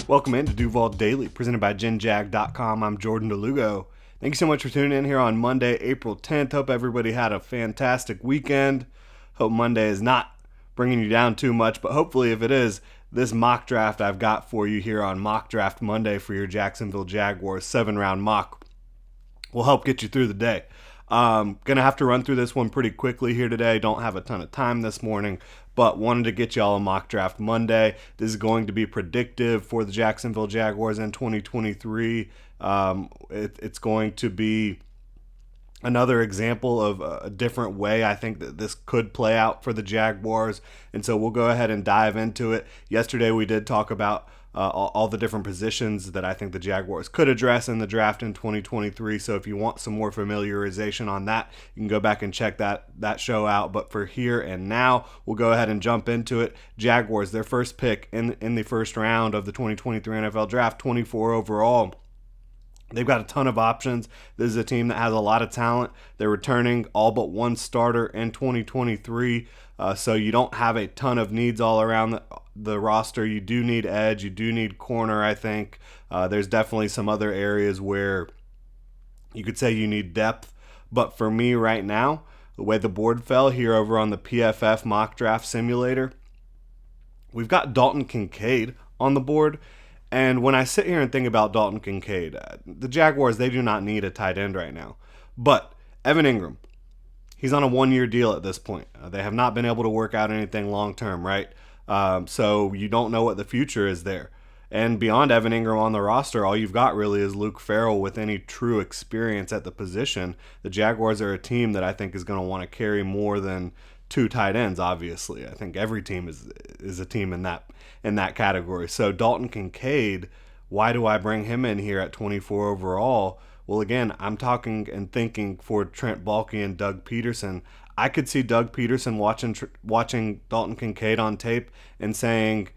Welcome into Duval Daily, presented by GenJag.com. I'm Jordan Lugo. Thank you so much for tuning in here on Monday, April 10th. Hope everybody had a fantastic weekend. Hope Monday is not bringing you down too much, but hopefully if it is, this mock draft I've got for you here on Mock Draft Monday for your Jacksonville Jaguars 7-round mock will help get you through the day. Gonna have to run through this one pretty quickly here today. Don't have a ton of time this morning, but wanted to get y'all a mock draft Monday. This is going to be predictive for the Jacksonville Jaguars in 2023. It's going to be another example of a different way I think that this could play out for the Jaguars, and so we'll go ahead and dive into it. Yesterday we did talk about all the different positions that I think the Jaguars could address in the draft in 2023. So if you want some more familiarization on that, you can go back and check that show out. But for here and now, we'll go ahead and jump into it. Jaguars, their first pick in the first round of the 2023 NFL Draft, 24 overall. They've got a ton of options. This is a team that has a lot of talent. They're returning all but one starter in 2023, so you don't have a ton of needs all around the roster. You do need edge. You do need corner, I think. There's definitely some other areas where you could say you need depth. But for me right now, the way the board fell here over on the PFF mock draft simulator, we've got Dalton Kincaid on the board. And when I sit here and think about Dalton Kincaid, the Jaguars, they do not need a tight end right now. But Evan Ingram, he's on a one-year deal at this point. They have not been able to work out anything long-term, right? So you don't know what the future is there. And beyond Evan Ingram on the roster, all you've got really is Luke Farrell with any true experience at the position. The Jaguars are a team that I think is going to want to carry more than two tight ends, obviously. I think every team is a team in that category. So Dalton Kincaid, why do I bring him in here at 24 overall? Well, again, I'm talking and thinking for Trent Baalke and Doug Peterson. I could see Doug Peterson watching Dalton Kincaid on tape and saying,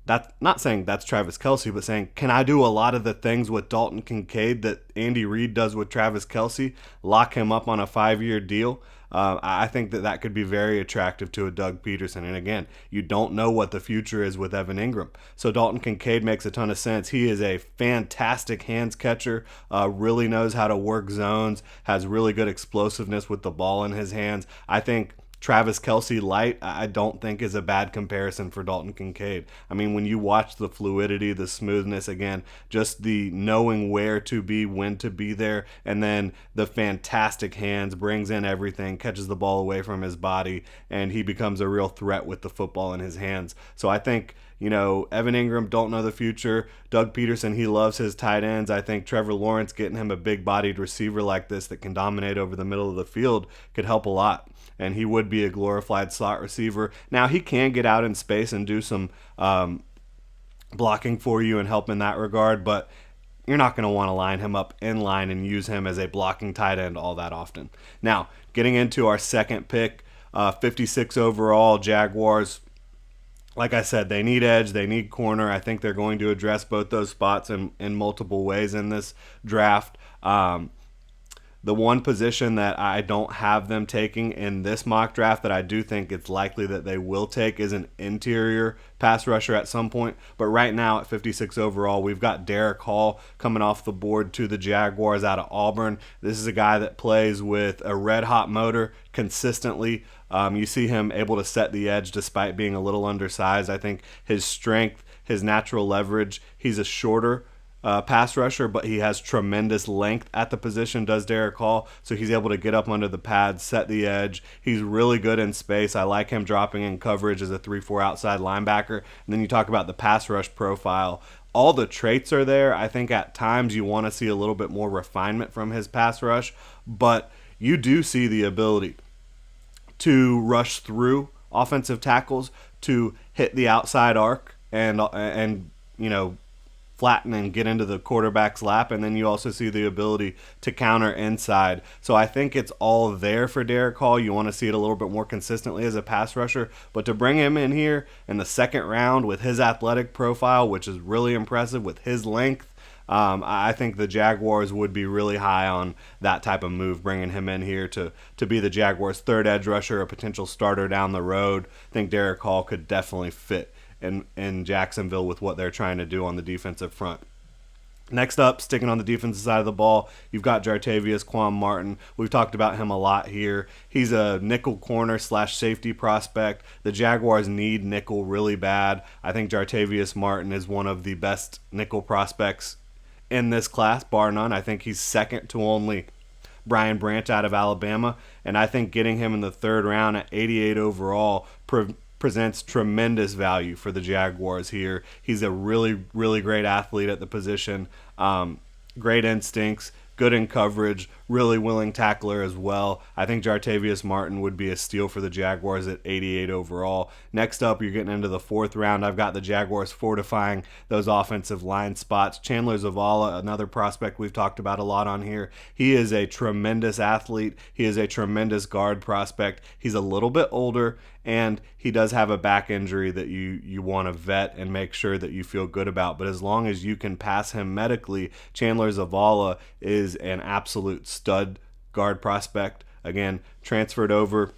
not saying that's Travis Kelce, but saying, can I do a lot of the things with Dalton Kincaid that Andy Reid does with Travis Kelce? Lock him up on a 5-year deal? I think that could be very attractive to a Doug Peterson. And again, you don't know what the future is with Evan Ingram. So Dalton Kincaid makes a ton of sense. He is a fantastic hands catcher, really knows how to work zones, has really good explosiveness with the ball in his hands. I think Travis Kelce light, I don't think is a bad comparison for Dalton Kincaid. I mean, when you watch the fluidity, the smoothness, again, just the knowing where to be, when to be there, and then the fantastic hands, brings in everything, catches the ball away from his body, and he becomes a real threat with the football in his hands. So I think, Evan Ingram, don't know the future. Doug Peterson, he loves his tight ends. I think Trevor Lawrence, getting him a big-bodied receiver like this that can dominate over the middle of the field could help a lot. And he would be a glorified slot receiver. Now, he can get out in space and do some blocking for you and help in that regard, but you're not going to want to line him up in line and use him as a blocking tight end all that often. Now, getting into our second pick, 56 overall, Jaguars. Like I said, they need edge, they need corner. I think they're going to address both those spots in multiple ways in this draft. The one position that I don't have them taking in this mock draft that I do think it's likely that they will take is an interior pass rusher at some point. But right now at 56 overall, we've got Derek Hall coming off the board to the Jaguars out of Auburn. This is a guy that plays with a red-hot motor consistently. You see him able to set the edge despite being a little undersized. I think his strength, his natural leverage, he's a shorter pass rusher, but he has tremendous length at the position, does Derek Hall, so he's able to get up under the pads, set the edge. He's really good in space. I like him dropping in coverage as a 3-4 outside linebacker. And then you talk about the pass rush profile. All the traits are there. I think at times you want to see a little bit more refinement from his pass rush, but you do see the ability to rush through offensive tackles, to hit the outside arc and flatten and get into the quarterback's lap, and then you also see the ability to counter inside. So I think it's all there for Derek Hall. You want to see it a little bit more consistently as a pass rusher, but to bring him in here in the second round with his athletic profile, which is really impressive with his length, I think the Jaguars would be really high on that type of move, bringing him in here to be the Jaguars' third edge rusher, a potential starter down the road. I think Derek Hall could definitely fit in Jacksonville with what they're trying to do on the defensive front. Next up, sticking on the defensive side of the ball, you've got Jartavius Quan Martin. We've talked about him a lot here. He's a nickel corner / safety prospect. The Jaguars need nickel really bad. I think Jartavius Martin is one of the best nickel prospects in this class, bar none. I think he's second to only Brian Branch out of Alabama, and I think getting him in the third round at 88 overall presents tremendous value for the Jaguars here. He's a really, really great athlete at the position, great instincts, good in coverage, really willing tackler as well. I think Jartavius Martin would be a steal for the Jaguars at 88 overall. Next up, you're getting into the fourth round. I've got the Jaguars fortifying those offensive line spots. Chandler Zavala, another prospect we've talked about a lot on here. He is a tremendous athlete. He is a tremendous guard prospect. He's a little bit older, and he does have a back injury that you want to vet and make sure that you feel good about. But as long as you can pass him medically, Chandler Zavala is an absolute stud guard prospect. Again, transferred over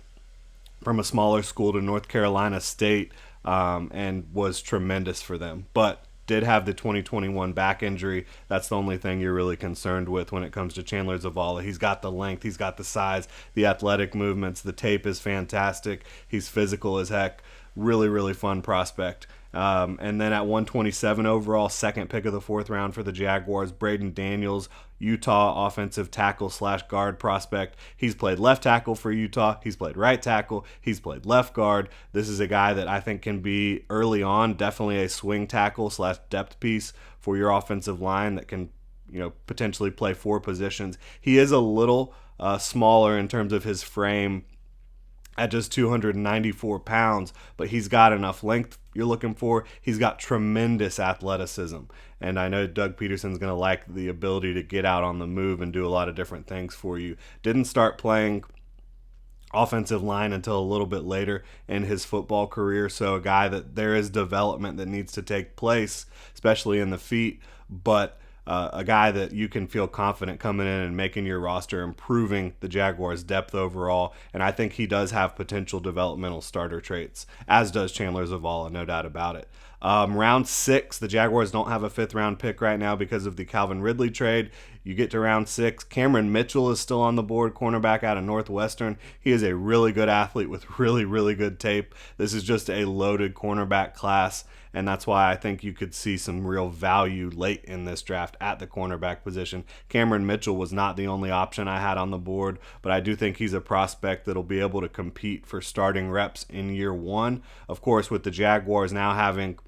from a smaller school to North Carolina State, and was tremendous for them. But did have the 2021 back injury. That's the only thing you're really concerned with when it comes to Chandler Zavala. He's got the length, he's got the size, the athletic movements, the tape is fantastic. He's physical as heck. Really, really fun prospect. And then at 127 overall, second pick of the fourth round for the Jaguars, Braden Daniels, Utah offensive tackle / guard prospect. He's played left tackle for Utah. He's played right tackle. He's played left guard. This is a guy that I think can be early on definitely a swing tackle / depth piece for your offensive line that can, potentially play 4 positions. He is a little smaller in terms of his frame at just 294 pounds, but he's got enough length you're looking for. He's got tremendous athleticism, and I know Doug Peterson's going to like the ability to get out on the move and do a lot of different things for you. Didn't start playing offensive line until a little bit later in his football career, so a guy that there is development that needs to take place, especially in the feet, but a guy that you can feel confident coming in and making your roster, improving the Jaguars' depth overall, and I think he does have potential developmental starter traits, as does Chandler Zavala, no doubt about it. Round 6, the Jaguars don't have a 5th round pick right now because of the Calvin Ridley trade. You get to round 6, Cameron Mitchell is still on the board, cornerback out of Northwestern. He is a really good athlete with really, really good tape. This is just a loaded cornerback class, and that's why I think you could see some real value late in this draft at the cornerback position. Cameron Mitchell was not the only option I had on the board, but I do think he's a prospect that'll be able to compete for starting reps in year 1. Of course, with the Jaguars now having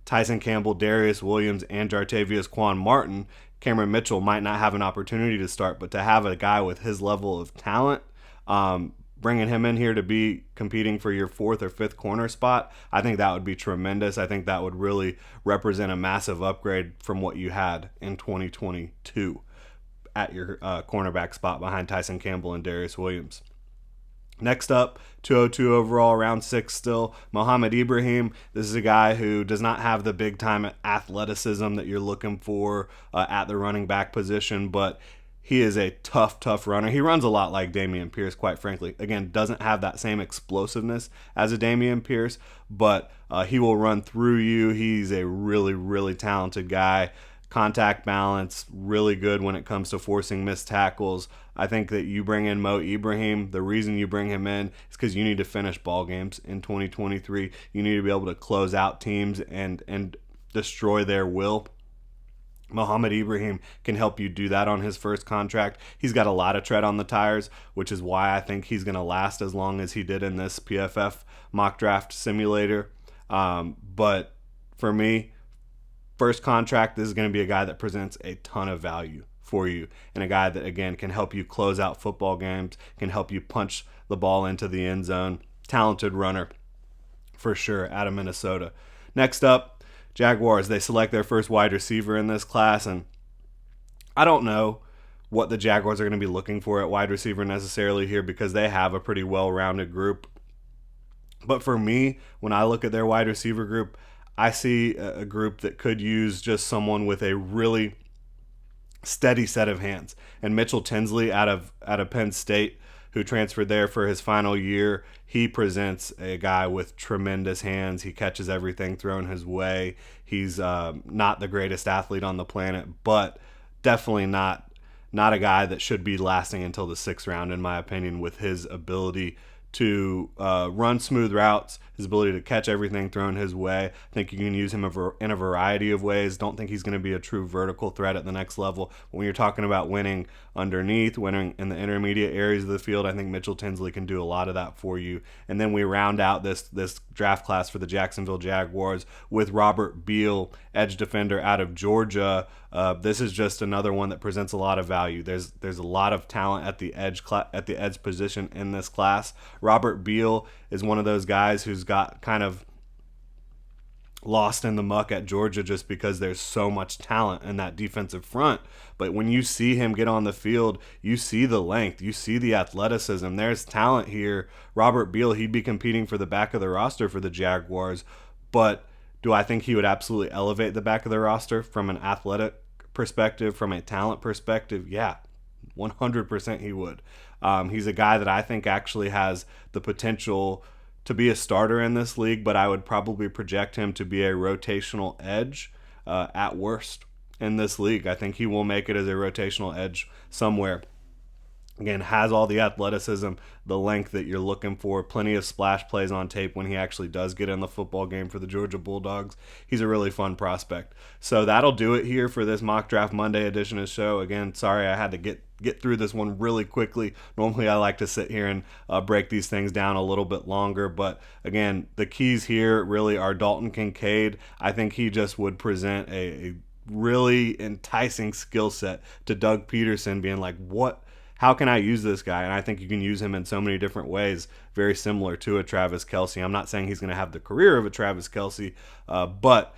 Tyson Campbell, Darius Williams, and Jartavius Quan Martin, Cameron Mitchell might not have an opportunity to start, but to have a guy with his level of talent, bringing him in here to be competing for your 4th or 5th corner spot, I think that would be tremendous. I think that would really represent a massive upgrade from what you had in 2022 at your cornerback spot behind Tyson Campbell and Darius Williams. Next up, 202 overall, round 6 still, Mohamed Ibrahim. This is a guy who does not have the big-time athleticism that you're looking for at the running back position, but he is a tough runner. He runs a lot like Dameon Pierce, quite frankly. Again, doesn't have that same explosiveness as a Dameon Pierce, but he will run through you. He's a really, really talented guy. Contact balance, really good when it comes to forcing missed tackles. I think that you bring in Mo Ibrahim, the reason you bring him in is because you need to finish ball games in 2023. You need to be able to close out teams and destroy their will. Mohamed Ibrahim can help you do that on his first contract. He's got a lot of tread on the tires, which is why I think he's going to last as long as he did in this PFF mock draft simulator. But for me, first contract, this is going to be a guy that presents a ton of value for you, and a guy that, again, can help you close out football games, can help you punch the ball into the end zone. Talented runner for sure out of Minnesota. Next up, Jaguars. They select their first wide receiver in this class, and I don't know what the Jaguars are going to be looking for at wide receiver necessarily here because they have a pretty well-rounded group. But for me, when I look at their wide receiver group, I see a group that could use just someone with a really steady set of hands. And Mitchell Tinsley out of Penn State who transferred there for his final year. He presents a guy with tremendous hands. He catches everything thrown his way. He's not the greatest athlete on the planet, but definitely not a guy that should be lasting until the 6th round, in my opinion, with his ability to run smooth routes, his ability to catch everything thrown his way. I think you can use him in a variety of ways. Don't think he's going to be a true vertical threat at the next level. When you're talking about winning underneath, winning in the intermediate areas of the field, I think Mitchell Tinsley can do a lot of that for you. And then we round out this draft class for the Jacksonville Jaguars with Robert Beal, edge defender out of Georgia. This is just another one that presents a lot of value. There's a lot of talent at the edge position in this class. Robert Beal is one of those guys who's got kind of lost in the muck at Georgia just because there's so much talent in that defensive front. But when you see him get on the field, you see the length, you see the athleticism. There's talent here. Robert Beal, he'd be competing for the back of the roster for the Jaguars. But do I think he would absolutely elevate the back of the roster from an athletic perspective, from a talent perspective? Yeah, 100% he would. He's a guy that I think actually has the potential to be a starter in this league, but I would probably project him to be a rotational edge at worst in this league. I think he will make it as a rotational edge somewhere. Again, has all the athleticism, the length that you're looking for, plenty of splash plays on tape when he actually does get in the football game for the Georgia Bulldogs. He's a really fun prospect. So that'll do it here for this Mock Draft Monday edition of the show. Again, sorry I had to get through this one really quickly. Normally I like to sit here and break these things down a little bit longer, but again, the keys here really are Dalton Kincaid. I think he just would present a really enticing skill set to Doug Peterson, being like, how can I use this guy? And I think you can use him in so many different ways, very similar to a Travis Kelce. I'm not saying he's going to have the career of a Travis Kelce, but,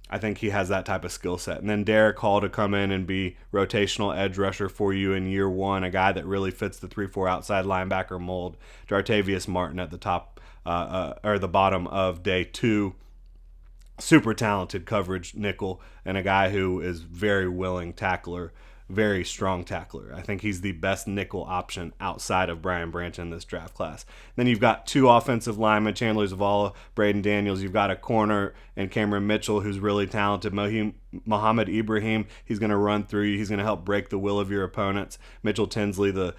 I think he has that type of skill set. And then Derek Hall to come in and be rotational edge rusher for you in year one, a guy that really fits the 3-4 outside linebacker mold. Jartavius Martin at the top or the bottom of day 2. Super talented coverage nickel and a guy who is very willing tackler, very strong tackler. I think he's the best nickel option outside of Brian Branch in this draft class. Then you've got 2 offensive linemen, Chandler Zavala, Braden Daniels. You've got a corner and Cameron Mitchell who's really talented. Mohamed Ibrahim, he's going to run through you. He's going to help break the will of your opponents. Mitchell Tinsley, the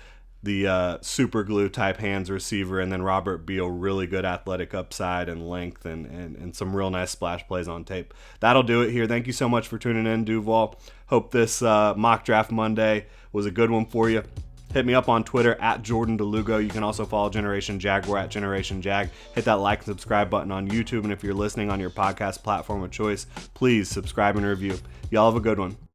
super glue type hands receiver, and then Robert Beal, really good athletic upside and length and some real nice splash plays on tape. That'll do it here. Thank you so much for tuning in, Duval. Hope this Mock Draft Monday was a good one for you. Hit me up on Twitter at Jordan DeLugo. You can also follow Generation Jaguar at Generation Jag. Hit that like and subscribe button on YouTube. And if you're listening on your podcast platform of choice, please subscribe and review. Y'all have a good one.